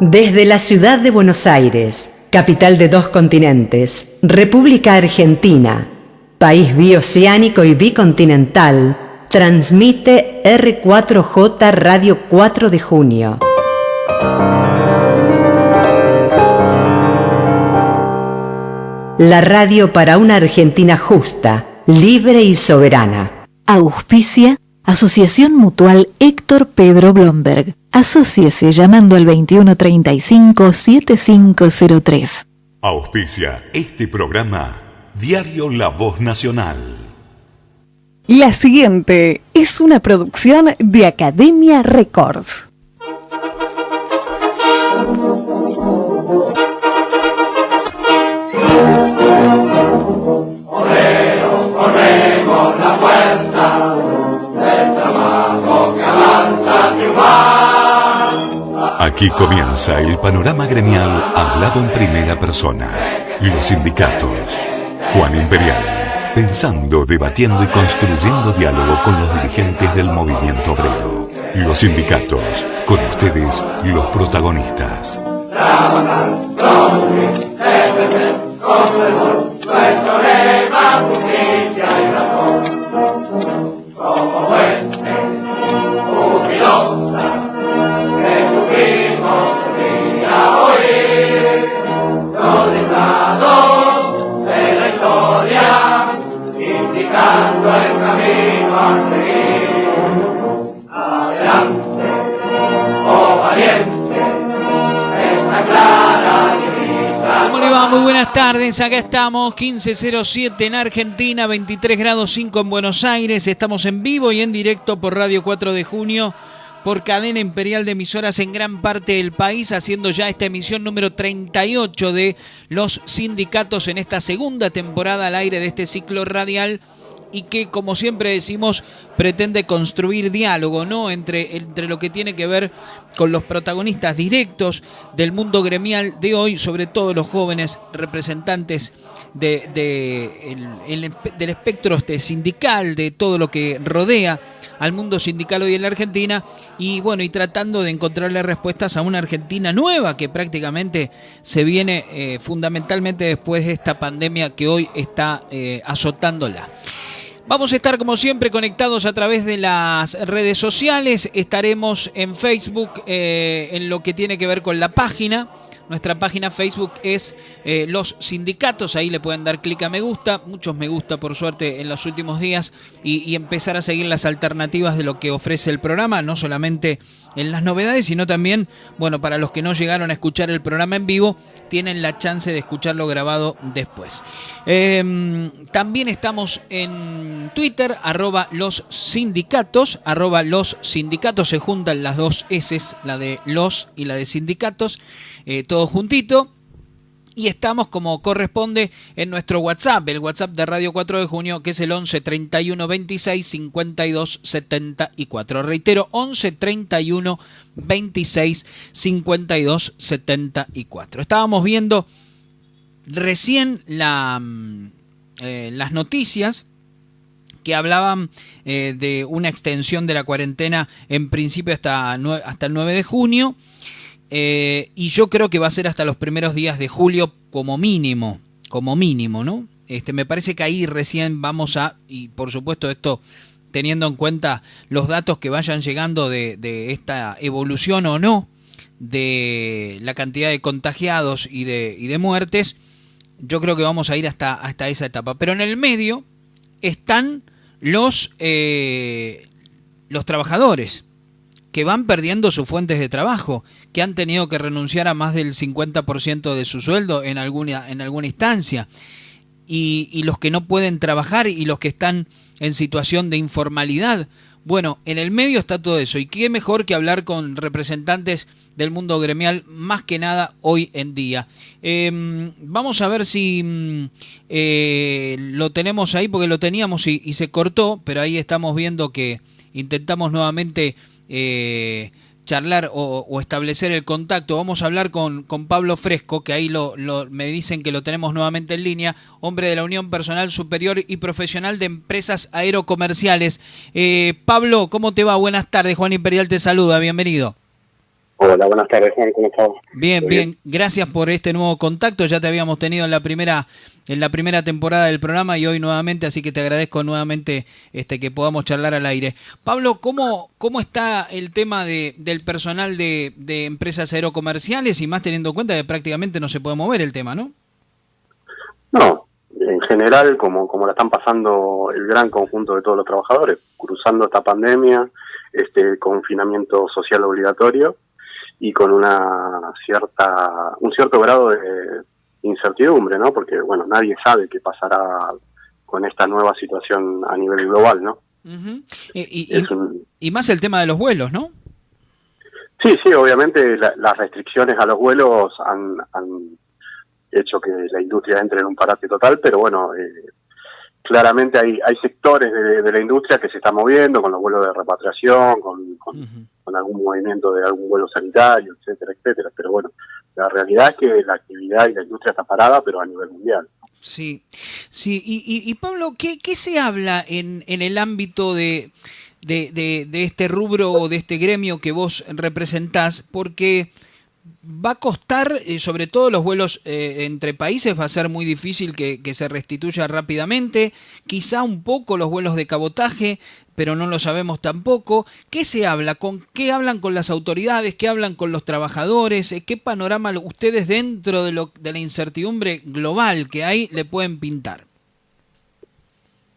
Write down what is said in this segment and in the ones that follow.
Desde la ciudad de Buenos Aires, capital de 2 continentes, República Argentina, país bioceánico y bicontinental, transmite R4J Radio 4 de Junio. La radio para una Argentina justa, libre y soberana. Auspicia Asociación Mutual Héctor Pedro Blomberg. Asóciese llamando al 2135-7503. Auspicia este programa Diario La Voz Nacional. La siguiente es una producción de Academia Records. Ponemos la fuerza del trabajo que avanza triunfar. Aquí comienza el panorama gremial hablado en primera persona. Los sindicatos. Juan Imperial, pensando, debatiendo y construyendo diálogo con los dirigentes del movimiento obrero. Los sindicatos, con ustedes, los protagonistas. Trabajar, producir, defender, construir, nuestro lema, justicia y razón. Como fuente, jubilosa, que tuvimos un día oír, los dictados de la historia, indicando el camino a seguir. Adelante, oh valiente, esta clara divisa. ¿Cómo le va? Muy buenas tardes, acá estamos, 15:07 en Argentina, 23 grados 5 en Buenos Aires, estamos en vivo y en directo por Radio 4 de Junio, por cadena imperial de emisoras en gran parte del país, haciendo ya esta emisión número 38 de los sindicatos en esta segunda temporada al aire de este ciclo radial, y que, como siempre decimos, pretende construir diálogo, ¿no? Entre lo que tiene que ver con los protagonistas directos del mundo gremial de hoy, sobre todo los jóvenes representantes del espectro sindical, de todo lo que rodea al mundo sindical hoy en la Argentina, y bueno, y tratando de encontrarle respuestas a una Argentina nueva que prácticamente se viene fundamentalmente después de esta pandemia que hoy está azotándola. Vamos a estar, como siempre, conectados a través de las redes sociales. Estaremos en Facebook en lo que tiene que ver con la página. Nuestra página Facebook es Los Sindicatos. Ahí le pueden dar clic a me gusta. Muchos me gusta, por suerte, en los últimos días. Y empezar a seguir las alternativas de lo que ofrece el programa. No solamente en las novedades, sino también, bueno, para los que no llegaron a escuchar el programa en vivo, tienen la chance de escucharlo grabado después. También estamos en Twitter, @los sindicatos, @los sindicatos, se juntan las dos S, la de los y la de sindicatos, todo juntito. Y estamos, como corresponde, en nuestro WhatsApp, el WhatsApp de Radio 4 de Junio, que es el 11 31 26 52 74. Reitero, 11 31 26 52 74. Estábamos viendo recién las noticias que hablaban de una extensión de la cuarentena, en principio hasta el 9 de junio. Y yo creo que va a ser hasta los primeros días de julio como mínimo, ¿no? Me parece que ahí recién vamos y por supuesto esto teniendo en cuenta los datos que vayan llegando de esta evolución o no de la cantidad de contagiados y de muertes, yo creo que vamos a ir hasta esa etapa. Pero en el medio están los trabajadores, que van perdiendo sus fuentes de trabajo, que han tenido que renunciar a más del 50% de su sueldo en alguna instancia, y los que no pueden trabajar y los que están en situación de informalidad. Bueno, en el medio está todo eso, y qué mejor que hablar con representantes del mundo gremial, más que nada hoy en día. Vamos a ver si lo tenemos ahí, porque lo teníamos y se cortó, pero ahí estamos viendo que intentamos nuevamente charlar o establecer el contacto. Vamos a hablar con Pablo Fresco, que ahí me dicen que lo tenemos nuevamente en línea, hombre de la Unión Personal Superior y Profesional de Empresas Aerocomerciales. Pablo, ¿cómo te va? Buenas tardes, Juan Imperial te saluda, bienvenido. Hola, buenas tardes, Juan, ¿cómo estás? Bien, bien. Gracias por este nuevo contacto. Ya te habíamos tenido en la primera temporada del programa y hoy nuevamente, así que te agradezco nuevamente que podamos charlar al aire. Pablo, ¿cómo está el tema del personal de empresas aerocomerciales y más teniendo en cuenta que prácticamente no se puede mover el tema, ¿no? No, en general, como la están pasando el gran conjunto de todos los trabajadores, cruzando esta pandemia, este confinamiento social obligatorio, y con un cierto grado de incertidumbre, ¿no? Porque, bueno, nadie sabe qué pasará con esta nueva situación a nivel global, ¿no? Uh-huh. Y más el tema de los vuelos, ¿no? Sí, obviamente las restricciones a los vuelos han hecho que la industria entre en un parate total, pero bueno, claramente hay sectores de la industria que se están moviendo con los vuelos de repatriación, con algún movimiento de algún vuelo sanitario, etcétera, etcétera. Pero bueno, la realidad es que la actividad y la industria está parada, pero a nivel mundial. Sí. Y Pablo, ¿qué se habla en el ámbito de este rubro o de este gremio que vos representás? Porque va a costar, sobre todo los vuelos entre países, va a ser muy difícil que se restituya rápidamente, quizá un poco los vuelos de cabotaje, pero no lo sabemos tampoco. ¿Qué se habla? ¿Qué hablan con las autoridades? ¿Qué hablan con los trabajadores? ¿Qué panorama ustedes dentro de la incertidumbre global que hay le pueden pintar?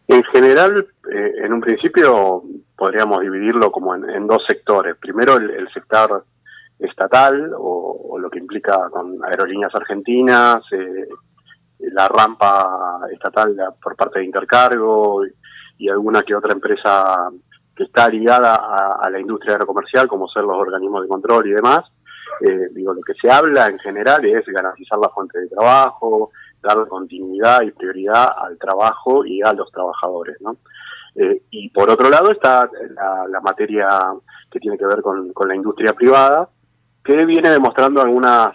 En general, en un principio podríamos dividirlo como en dos sectores. Primero el sector estatal, o lo que implica con Aerolíneas Argentinas, la rampa estatal por parte de Intercargo y alguna que otra empresa que está ligada a la industria aerocomercial, como ser los organismos de control y demás. Lo que se habla en general es garantizar la fuente de trabajo, dar continuidad y prioridad al trabajo y a los trabajadores, ¿no? Y por otro lado está la materia que tiene que ver con la industria privada, que viene demostrando algunas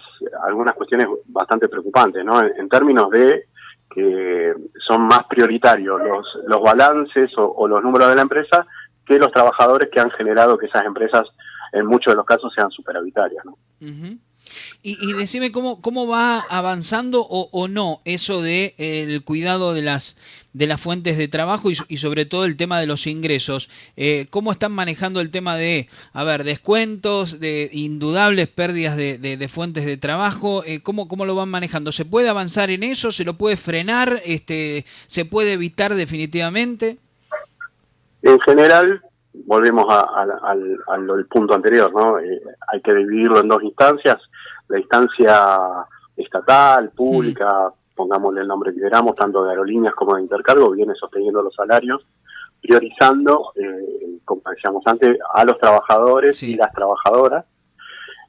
cuestiones bastante preocupantes, ¿no? En términos de que son más prioritarios los balances o los números de la empresa que los trabajadores que han generado que esas empresas en muchos de los casos sean superavitarias, ¿no? Uh-huh. Y decime cómo va avanzando o no eso de el cuidado de las fuentes de trabajo y sobre todo el tema de los ingresos. ¿Cómo están manejando el tema de descuentos, de indudables pérdidas de fuentes de trabajo? ¿Cómo lo van manejando? ¿Se puede avanzar en eso? ¿Se lo puede frenar? ¿Se puede evitar definitivamente? En general, volvemos al punto anterior, ¿no? Hay que dividirlo en dos instancias. La instancia estatal, pública, pongámosle el nombre que queramos, tanto de aerolíneas como de Intercargo, viene sosteniendo los salarios, priorizando, como decíamos antes, a los trabajadores y las trabajadoras.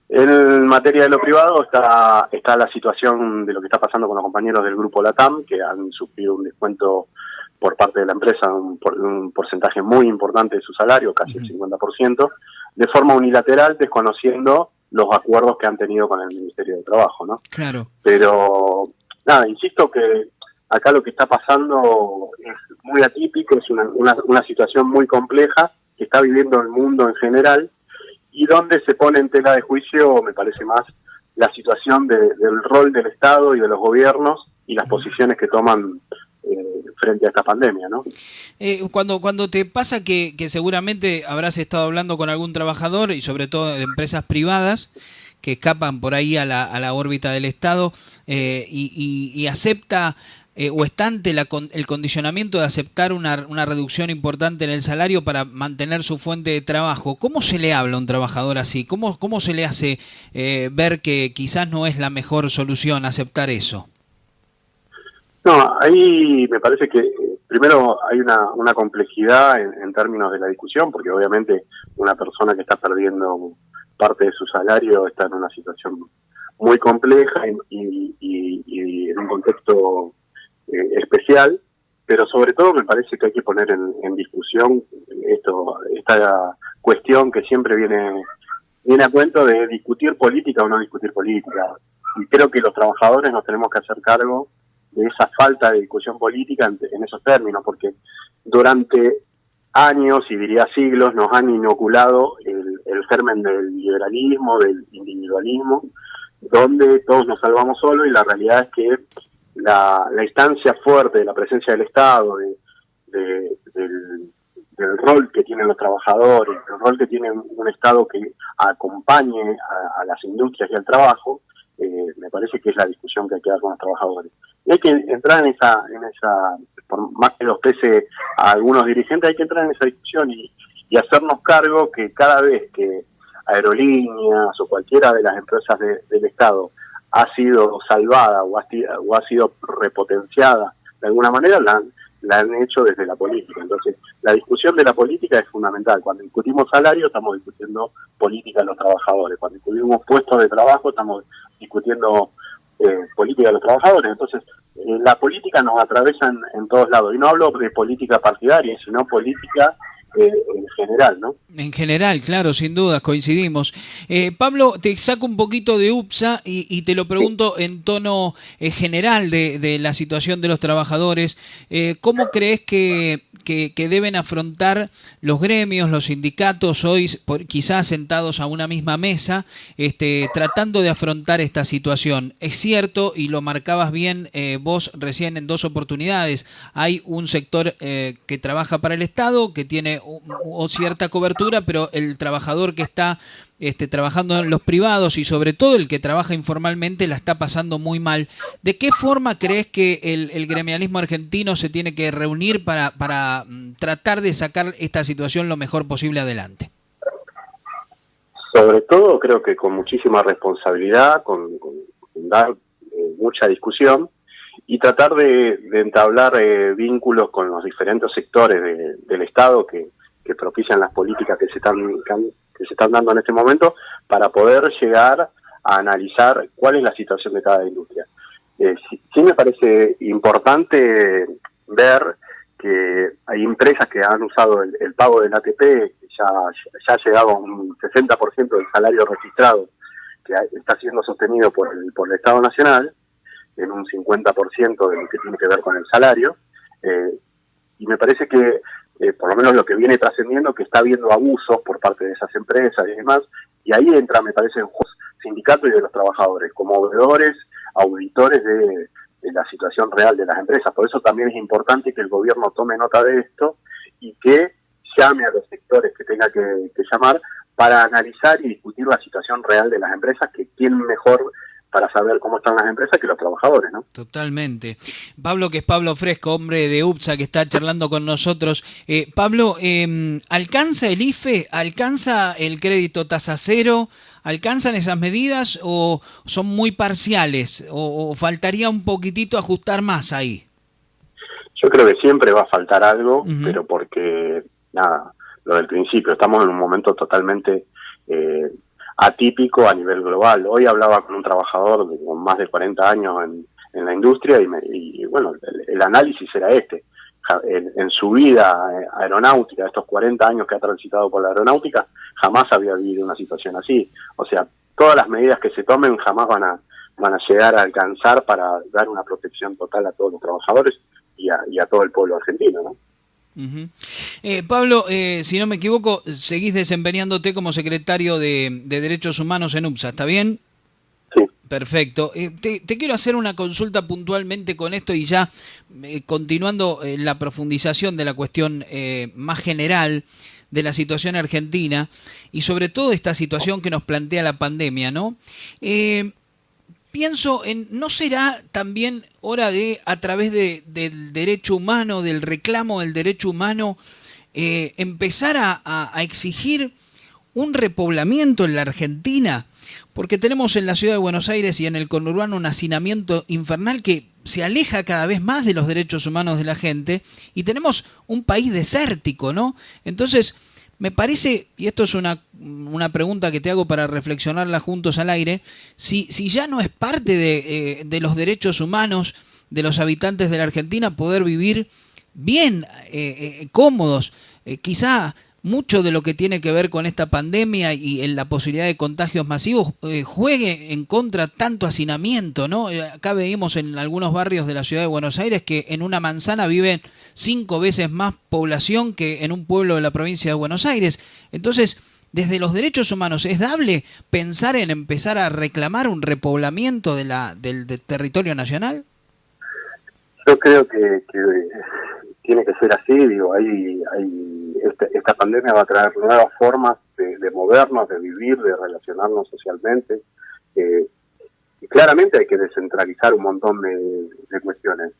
En materia de lo privado está la situación de lo que está pasando con los compañeros del Grupo LATAM, que han sufrido un descuento por parte de la empresa, un porcentaje muy importante de su salario, casi el 50%, de forma unilateral, desconociendo los acuerdos que han tenido con el Ministerio de Trabajo, ¿no? Claro. Pero, nada, insisto que acá lo que está pasando es muy atípico, es una situación muy compleja que está viviendo el mundo en general, y donde se pone en tela de juicio, me parece más, la situación del rol del Estado y de los gobiernos y las posiciones que toman frente a esta pandemia, ¿no? Cuando te pasa que seguramente habrás estado hablando con algún trabajador y sobre todo de empresas privadas que escapan por ahí a la órbita del Estado y acepta o está ante el condicionamiento de aceptar una reducción importante en el salario para mantener su fuente de trabajo. ¿Cómo se le habla a un trabajador así? ¿Cómo se le hace ver que quizás no es la mejor solución aceptar eso? No, ahí me parece que primero hay una complejidad en términos de la discusión, porque obviamente una persona que está perdiendo parte de su salario está en una situación muy compleja y en un contexto especial, pero sobre todo me parece que hay que poner en discusión esta cuestión que siempre viene a cuento de discutir política o no discutir política. Y creo que los trabajadores nos tenemos que hacer cargo de esa falta de discusión política en esos términos, porque durante años, y diría siglos, nos han inoculado el germen del liberalismo, del individualismo, donde todos nos salvamos solos, y la realidad es que la instancia fuerte de la presencia del Estado, del rol que tienen los trabajadores, el rol que tiene un Estado que acompañe a las industrias y al trabajo, me parece que es la discusión que hay que dar con los trabajadores. Y hay que entrar en esa, por más que los pese a algunos dirigentes, hay que entrar en esa discusión y hacernos cargo que cada vez que aerolíneas o cualquiera de las empresas del Estado ha sido salvada o ha sido repotenciada de alguna manera, la han hecho desde la política. Entonces, la discusión de la política es fundamental. Cuando discutimos salario, estamos discutiendo política de los trabajadores. Cuando discutimos puestos de trabajo, estamos discutiendo política de los trabajadores. Entonces, la política nos atraviesa en todos lados. Y no hablo de política partidaria, sino política en general, ¿no? En general, claro, sin dudas, coincidimos. Pablo, te saco un poquito de UPSA y te lo pregunto en tono general de la situación de los trabajadores. ¿Cómo crees que deben afrontar los gremios, los sindicatos hoy, quizás sentados a una misma mesa, tratando de afrontar esta situación? Es cierto, y lo marcabas bien vos recién en dos oportunidades, hay un sector que trabaja para el Estado, que tiene o cierta cobertura, pero el trabajador que está trabajando en los privados y sobre todo el que trabaja informalmente la está pasando muy mal. ¿De qué forma crees que el gremialismo argentino se tiene que reunir para tratar de sacar esta situación lo mejor posible adelante? Sobre todo creo que con muchísima responsabilidad, con dar mucha discusión y tratar de entablar vínculos con los diferentes sectores del Estado que propician las políticas que se están dando en este momento, para poder llegar a analizar cuál es la situación de cada industria. Sí me parece importante ver que hay empresas que han usado el pago del ATP, que ya ha llegado a un 60% del salario registrado, que está siendo sostenido por el Estado Nacional, en un 50% de lo que tiene que ver con el salario, y me parece que por lo menos lo que viene trascendiendo, que está habiendo abusos por parte de esas empresas y demás, y ahí entra, me parece, el sindicato y de los trabajadores, como veedores, auditores de la situación real de las empresas. Por eso también es importante que el gobierno tome nota de esto y que llame a los sectores que tenga que llamar para analizar y discutir la situación real de las empresas, que tienen mejor para saber cómo están las empresas que los trabajadores, ¿no? Totalmente. Pablo, que es Pablo Fresco, hombre de UPSA, que está charlando con nosotros. Pablo, ¿alcanza el IFE? ¿Alcanza el crédito tasa cero? ¿Alcanzan esas medidas o son muy parciales? ¿O faltaría un poquitito ajustar más ahí? Yo creo que siempre va a faltar algo, pero porque, nada, lo del principio, estamos en un momento totalmente atípico a nivel global. Hoy hablaba con un trabajador con más de 40 años en la industria y bueno, el análisis era este. En su vida aeronáutica, estos 40 años que ha transitado por la aeronáutica, jamás había vivido una situación así. O sea, todas las medidas que se tomen jamás van a llegar a alcanzar para dar una protección total a todos los trabajadores y a todo el pueblo argentino, ¿no? Pablo, si no me equivoco, seguís desempeñándote como secretario de Derechos Humanos en UPSA, ¿está bien? Sí. Perfecto. Te quiero hacer una consulta puntualmente con esto y ya continuando la profundización de la cuestión más general de la situación argentina y sobre todo esta situación que nos plantea la pandemia, ¿no? Pienso en, ¿no será también hora de, a través del derecho humano, del reclamo del derecho humano, empezar a exigir un repoblamiento en la Argentina? Porque tenemos en la ciudad de Buenos Aires y en el conurbano un hacinamiento infernal que se aleja cada vez más de los derechos humanos de la gente y tenemos un país desértico, ¿no? Entonces, me parece, y esto es una pregunta que te hago para reflexionarla juntos al aire, si ya no es parte de los derechos humanos de los habitantes de la Argentina poder vivir bien, cómodos, quizá mucho de lo que tiene que ver con esta pandemia y en la posibilidad de contagios masivos juegue en contra tanto hacinamiento, ¿no? Acá veíamos en algunos barrios de la ciudad de Buenos Aires que en una manzana viven 5 veces más población que en un pueblo de la provincia de Buenos Aires. Entonces, desde los derechos humanos, ¿es dable pensar en empezar a reclamar un repoblamiento del territorio nacional? Yo creo que tiene que ser así, digo, esta pandemia va a traer nuevas formas de movernos, de vivir, de relacionarnos socialmente, y claramente hay que descentralizar un montón de cuestiones.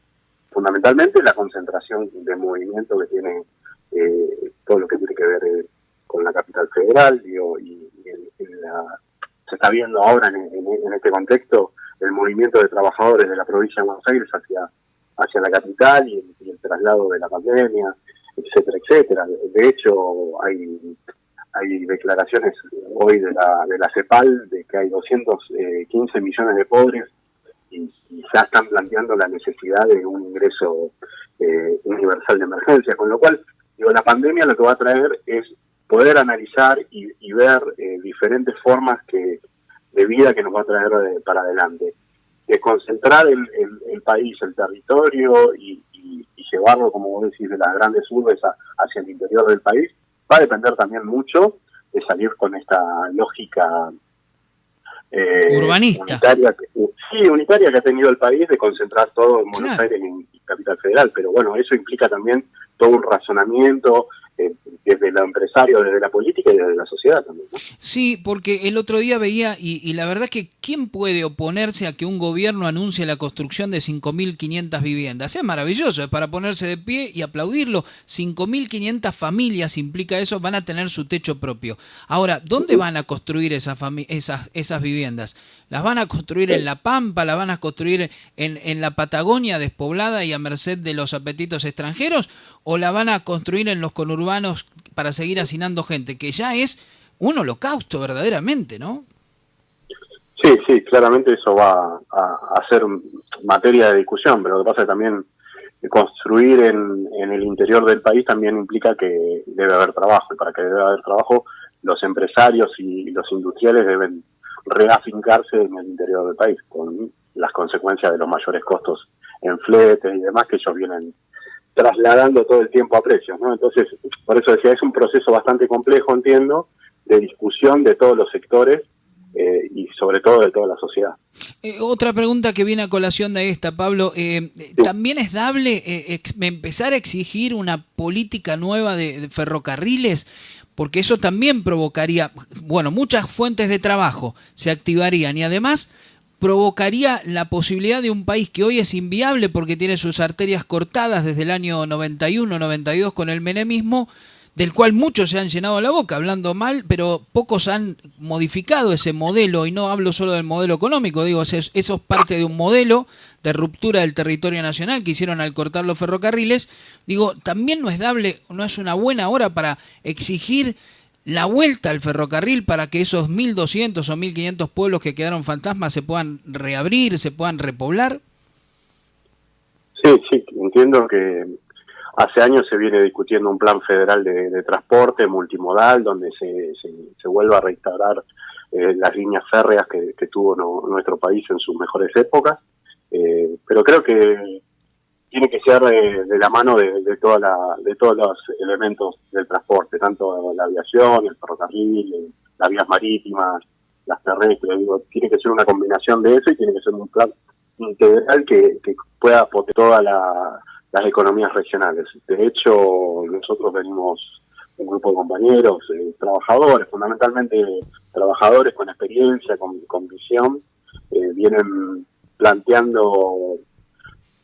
Fundamentalmente la concentración de movimiento que tiene todo lo que tiene que ver con la capital federal, digo, se está viendo ahora en este contexto el movimiento de trabajadores de la provincia de Buenos Aires hacia la capital y el traslado de la pandemia, etcétera, etcétera. De hecho, hay declaraciones hoy de la CEPAL de que hay 215 millones de pobres y ya están planteando la necesidad de un ingreso universal de emergencia, con lo cual, digo, la pandemia lo que va a traer es poder analizar y ver diferentes formas de vida que nos va a traer para adelante. De concentrar el país, el territorio y llevarlo, como vos decís, de las grandes urbes hacia el interior del país, va a depender también mucho de salir con esta lógica urbanista. Unitaria que ha tenido el país, de concentrar todo en Buenos Aires y Capital Federal, pero bueno, eso implica también todo un razonamiento desde lo empresario, desde la política y desde la sociedad también, ¿no? Sí, porque el otro día veía, y la verdad que ¿quién puede oponerse a que un gobierno anuncie la construcción de 5.500 viviendas? Es maravilloso, es para ponerse de pie y aplaudirlo. 5.500 familias, implica eso, van a tener su techo propio. Ahora, ¿dónde van a construir esas viviendas? ¿Las van a construir en La Pampa? ¿Las van a construir en la Patagonia despoblada y a merced de los apetitos extranjeros? ¿O la van a construir en los conurbanos para seguir hacinando gente? Que ya es un holocausto verdaderamente, ¿no? Sí, claramente eso va a ser materia de discusión, pero lo que pasa es que también construir en el interior del país también implica que debe haber trabajo, y para que debe haber trabajo, los empresarios y los industriales deben reafincarse en el interior del país, con las consecuencias de los mayores costos en fletes y demás que ellos vienen trasladando todo el tiempo a precios, ¿no? Entonces, por eso decía, es un proceso bastante complejo, entiendo, de discusión de todos los sectores y sobre todo de toda la sociedad. Otra pregunta que viene a colación de esta, Pablo, sí. ¿También es dable empezar a exigir una política nueva de ferrocarriles? Porque eso también provocaría, bueno, muchas fuentes de trabajo se activarían y además provocaría la posibilidad de un país que hoy es inviable porque tiene sus arterias cortadas desde el año 91, 92 con el menemismo, del cual muchos se han llenado la boca hablando mal, pero pocos han modificado ese modelo, y no hablo solo del modelo económico, digo, eso es parte de un modelo de ruptura del territorio nacional que hicieron al cortar los ferrocarriles. Digo, también no es dable, no es una buena hora para exigir la vuelta al ferrocarril para que esos 1.200 o 1.500 pueblos que quedaron fantasmas se puedan reabrir, se puedan repoblar. Sí, entiendo que hace años se viene discutiendo un plan federal de transporte multimodal donde se vuelva a reinstaurar las líneas férreas que tuvo nuestro país en sus mejores épocas, pero creo que tiene que ser de la mano de todos los elementos del transporte, tanto la aviación, el ferrocarril, las vías marítimas, las terrestres. Digo, tiene que ser una combinación de eso y tiene que ser un plan integral que pueda apoyar todas las economías regionales. De hecho, nosotros venimos un grupo de compañeros, trabajadores, fundamentalmente trabajadores con experiencia, con visión, vienen planteando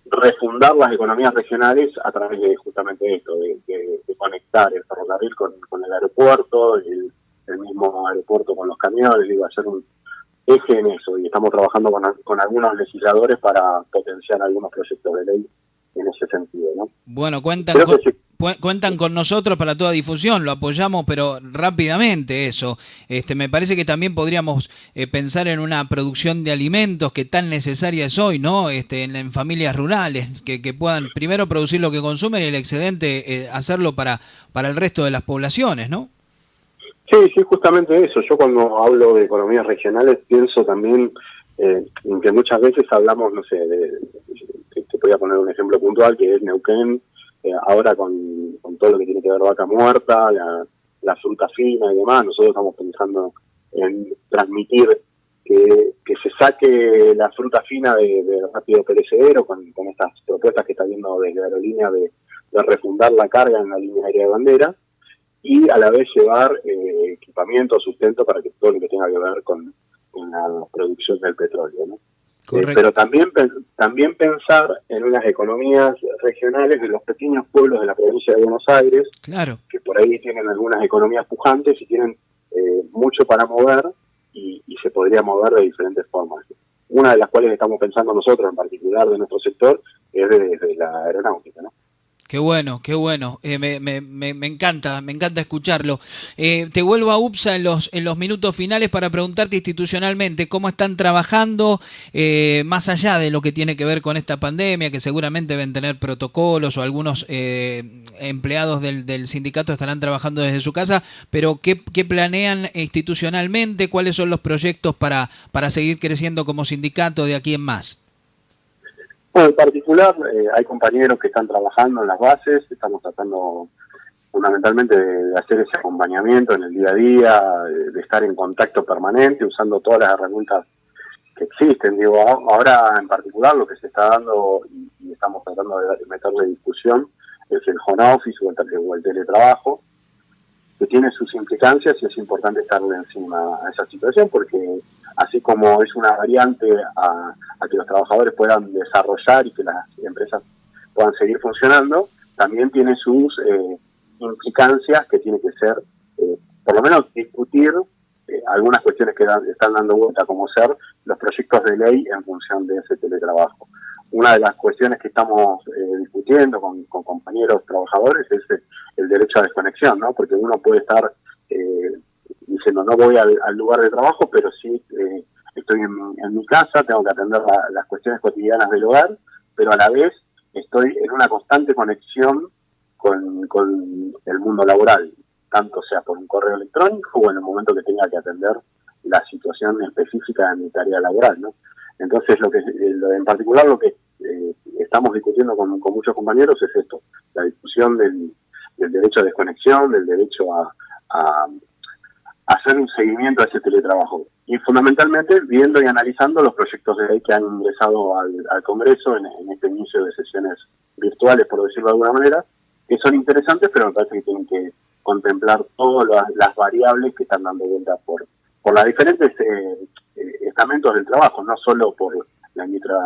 refundar las economías regionales a través de justamente esto, de conectar el ferrocarril con el aeropuerto, el mismo aeropuerto con los camiones, digo, hacer un eje en eso, y estamos trabajando con algunos legisladores para potenciar algunos proyectos de ley en ese sentido, ¿no? Bueno, cuentan con nosotros para toda difusión, lo apoyamos, pero rápidamente eso. Me parece que también podríamos pensar en una producción de alimentos que tan necesaria es hoy, ¿no? En familias rurales, que puedan primero producir lo que consumen y el excedente hacerlo para el resto de las poblaciones, ¿no? Sí, justamente eso. Yo cuando hablo de economías regionales pienso también en que muchas veces hablamos, no sé, te voy a poner un ejemplo puntual que es Neuquén, ahora con todo lo que tiene que ver Vaca Muerta, la fruta fina y demás. Nosotros estamos pensando en transmitir que se saque la fruta fina de rápido perecedero con estas propuestas que está viendo desde la aerolínea de refundar la carga en la línea aérea de bandera, y a la vez llevar equipamiento, sustento para que todo lo que tenga que ver con la producción del petróleo, ¿no? Pero también pensar en unas economías regionales de los pequeños pueblos de la provincia de Buenos Aires, claro, que por ahí tienen algunas economías pujantes y tienen mucho para mover, y se podría mover de diferentes formas. Una de las cuales estamos pensando nosotros, en particular de nuestro sector, es de la aeronáutica, ¿no? Qué bueno, qué bueno. Me encanta escucharlo. Te vuelvo a UPSA en los minutos finales para preguntarte institucionalmente cómo están trabajando, más allá de lo que tiene que ver con esta pandemia, que seguramente deben tener protocolos, o algunos empleados del sindicato estarán trabajando desde su casa, pero ¿qué planean institucionalmente? ¿Cuáles son los proyectos para seguir creciendo como sindicato de aquí en más? Bueno, en particular hay compañeros que están trabajando en las bases, estamos tratando fundamentalmente de hacer ese acompañamiento en el día a día, de estar en contacto permanente, usando todas las herramientas que existen. Digo, ahora en particular lo que se está dando y estamos tratando de meterle discusión es el home office o el teletrabajo, que tiene sus implicancias, y es importante estarle encima a esa situación, porque así como es una variante a que los trabajadores puedan desarrollar y que las empresas puedan seguir funcionando, también tiene sus implicancias que tiene que ser, por lo menos discutir algunas cuestiones que están dando vuelta, como ser los proyectos de ley en función de ese teletrabajo. Una de las cuestiones que estamos discutiendo con compañeros trabajadores es el derecho a desconexión, ¿no? Porque uno puede estar diciendo no voy al lugar de trabajo, pero sí estoy en mi casa, tengo que atender las cuestiones cotidianas del hogar, pero a la vez estoy en una constante conexión con el mundo laboral, tanto sea por un correo electrónico o en el momento que tenga que atender la situación específica de mi tarea laboral, ¿no? Entonces, en particular lo que estamos discutiendo con muchos compañeros es esto, la discusión del derecho a desconexión, del derecho a hacer un seguimiento a ese teletrabajo, y fundamentalmente viendo y analizando los proyectos de ley que han ingresado al Congreso en este inicio de sesiones virtuales, por decirlo de alguna manera, que son interesantes, pero me parece que tienen que contemplar todas las variables que están dando vuelta por las diferentes estamentos del trabajo, no solo por la industria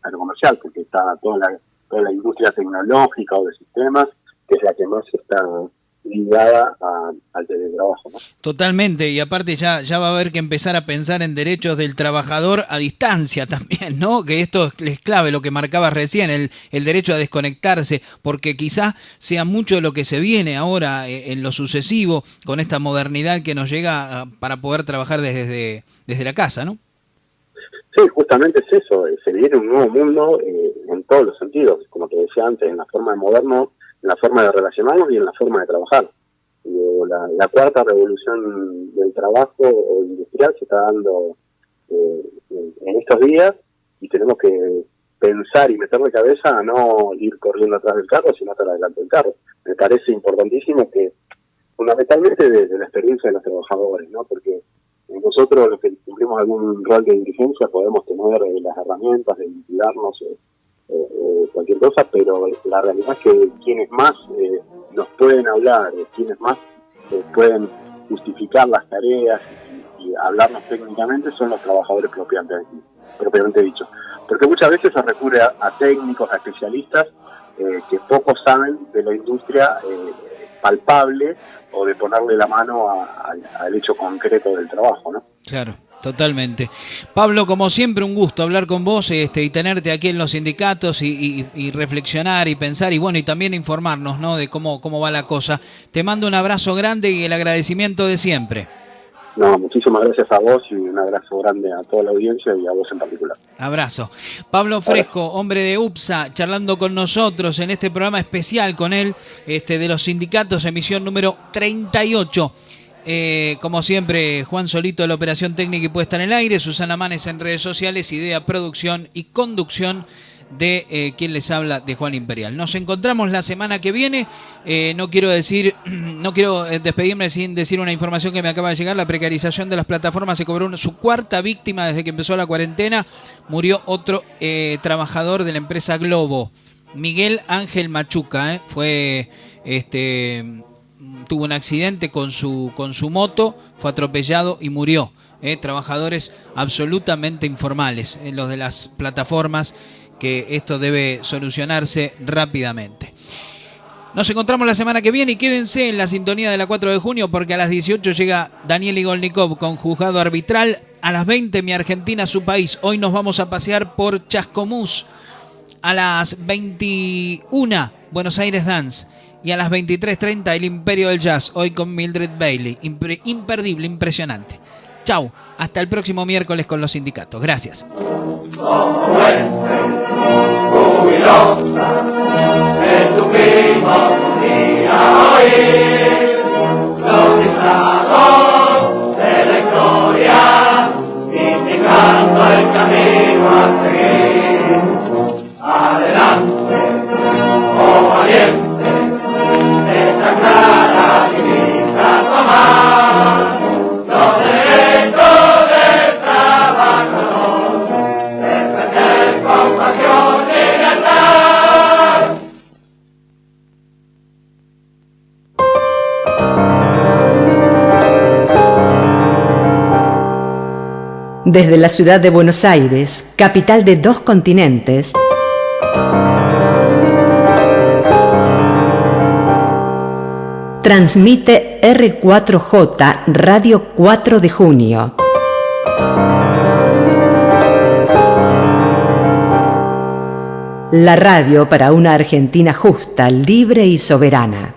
aerocomercial, porque está toda la industria tecnológica o de sistemas, que es la que más está ligada al teletrabajo, ¿no? Totalmente, y aparte ya va a haber que empezar a pensar en derechos del trabajador a distancia también, ¿no? Que esto es clave, lo que marcabas recién, el derecho a desconectarse, porque quizá sea mucho de lo que se viene ahora en lo sucesivo, con esta modernidad que nos llega para poder trabajar desde la casa, ¿no? Sí, justamente es eso, se viene un nuevo mundo en todos los sentidos, como te decía antes, en la forma de moderno, en la forma de relacionarnos y en la forma de trabajar. La cuarta revolución del trabajo industrial se está dando en estos días, y tenemos que pensar y meterle cabeza a no ir corriendo atrás del carro, sino estar adelante del carro. Me parece importantísimo que, fundamentalmente desde la experiencia de los trabajadores, ¿no? Porque nosotros, los que cumplimos algún rol de dirigencia, podemos tener las herramientas de vincularnos, cualquier cosa, pero la realidad es que quienes más nos pueden hablar, quienes más pueden justificar las tareas y hablarnos técnicamente son los trabajadores propiamente dicho. Porque muchas veces se recurre a técnicos, a especialistas que poco saben de la industria palpable, o de ponerle la mano al hecho concreto del trabajo, ¿no? Claro. Totalmente. Pablo, como siempre, un gusto hablar con vos y tenerte aquí en los sindicatos y reflexionar y pensar y bueno, y también informarnos, ¿no? De cómo va la cosa. Te mando un abrazo grande y el agradecimiento de siempre. No, muchísimas gracias a vos y un abrazo grande a toda la audiencia y a vos en particular. Abrazo. Pablo Fresco, hombre de UPSA, charlando con nosotros en este programa especial con él, de los sindicatos, emisión número 38. Como siempre, Juan Solito de la operación técnica y puesta en el aire, Susana Manes en redes sociales, idea, producción y conducción de quien les habla, de Juan Imperial. Nos encontramos la semana que viene. No quiero despedirme sin decir una información que me acaba de llegar. La precarización de las plataformas se cobró su cuarta víctima desde que empezó la cuarentena. Murió otro trabajador de la empresa Globo, Miguel Ángel Machuca. Tuvo un accidente con su moto, fue atropellado y murió. Trabajadores absolutamente informales, los de las plataformas, que esto debe solucionarse rápidamente. Nos encontramos la semana que viene y quédense en la sintonía de la 4 de junio, porque a las 18 llega Daniel Igolnikov con Juzgado Arbitral. A las 20, Mi Argentina, su país. Hoy nos vamos a pasear por Chascomús. A las 21, Buenos Aires Dance. Y a las 23:30, El Imperio del Jazz, hoy con Mildred Bailey. Imperdible, impresionante. Chau, hasta el próximo miércoles con los sindicatos. Gracias. Adelante, oh valiente. Esta clara divisa tomar los derechos del trabajador, defender con pasión y lealtad. Desde la ciudad de Buenos Aires, capital de 2 continentes, transmite R4J Radio 4 de Junio. La radio para una Argentina justa, libre y soberana.